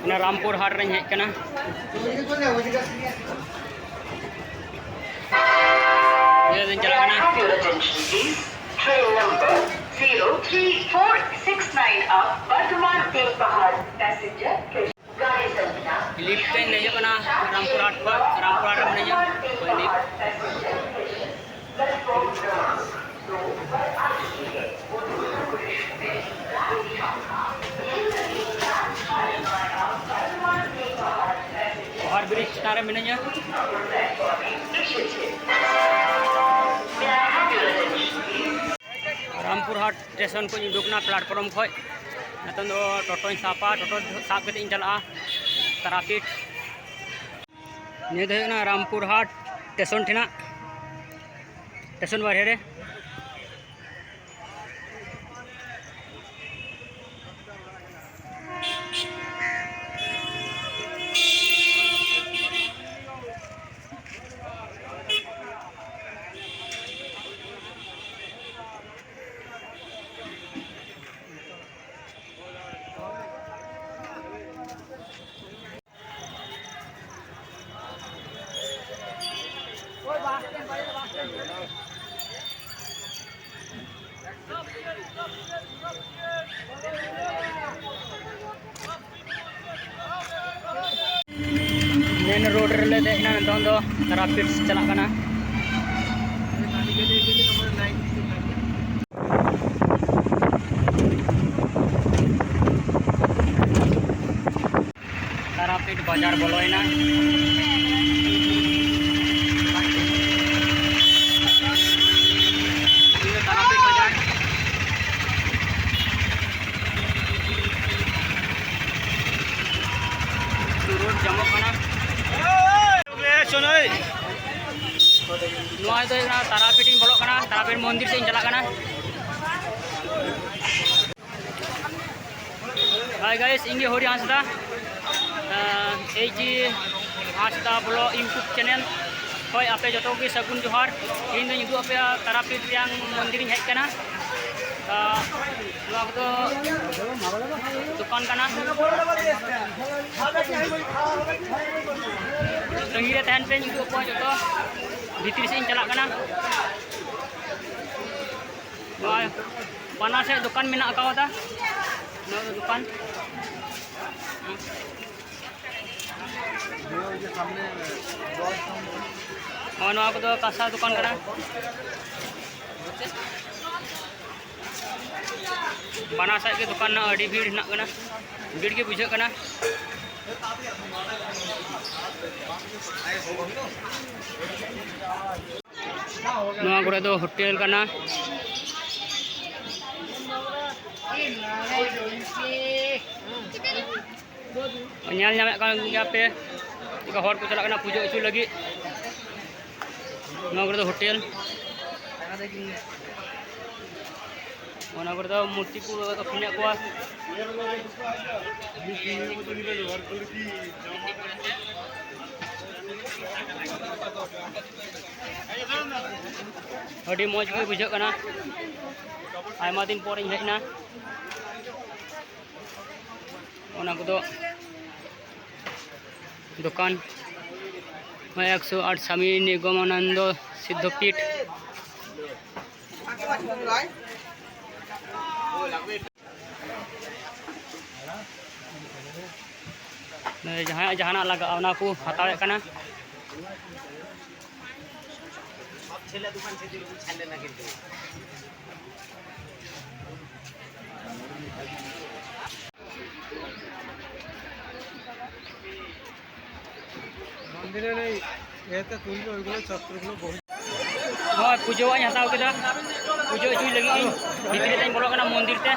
ᱚᱱᱟ ᱨᱟᱢᱯᱩᱨ ᱦᱟᱴ ᱨᱮᱧ ᱦᱮᱡ ᱠᱟᱱᱟ। ᱱᱤᱭᱟᱹ ᱫᱚᱧ ᱪᱟᱞᱟᱜ ᱠᱟᱱᱟ। Train number 03469 up Bardhaman Pahad passenger गाड़ी संख्या लिफ्ट ते नहीं कना रामपुर हाट पर रामपुर हाट में नहीं कोई लिफ्ट ओवर ब्रिज तारे में नहीं रामपुर हाट स्टेशन को दुकना प्लेटफॉर्म खो नतन दो टोटो सापा टोटो साब के चला तारापीठ निये रामपुर हाट स्टेशन ठेना स्टेशन बारे रे मेन रोड रे देखना नतन दो तारापीठ चला कना तारापीठ बाजार बोलोयना तारापीठ बाजार रोड जमो कना तारापीठ बोलो तारापीठ मंदिर से चला हाय गाइस इंगे हरि हांसदा एजी हांसदा ब्लॉग यूट्यूब चैनल होय आपे जतो के सगुन जोहार इन दो युदु आपे तारापीठ रियांग मंदिर हेज कना दुकान कना तंगीरे तहन पे युदु आपे जतो भीतर से चला कना बना से दुकान में अकावता दुकान और कासा दुकान कना बना साइड के दुकान ना अड़ी भीड़ ना कना भीड़ के बुझे कना नवा करे दो होटल कना nyal nyame kan पे हर को चला पूजा उचू लगी होटल मूर्ति को अखरीन को अड़ी मौज भी बुझे आयमा दिन पर हेजना दुकान 108 स्वामी निगमानंद सिद्धपीठ जहाँ जहाँ लगा को हतावे कना मंदिर चक्र पुजो हताव के पुजो लगे भीतर बोलो मंदिर ते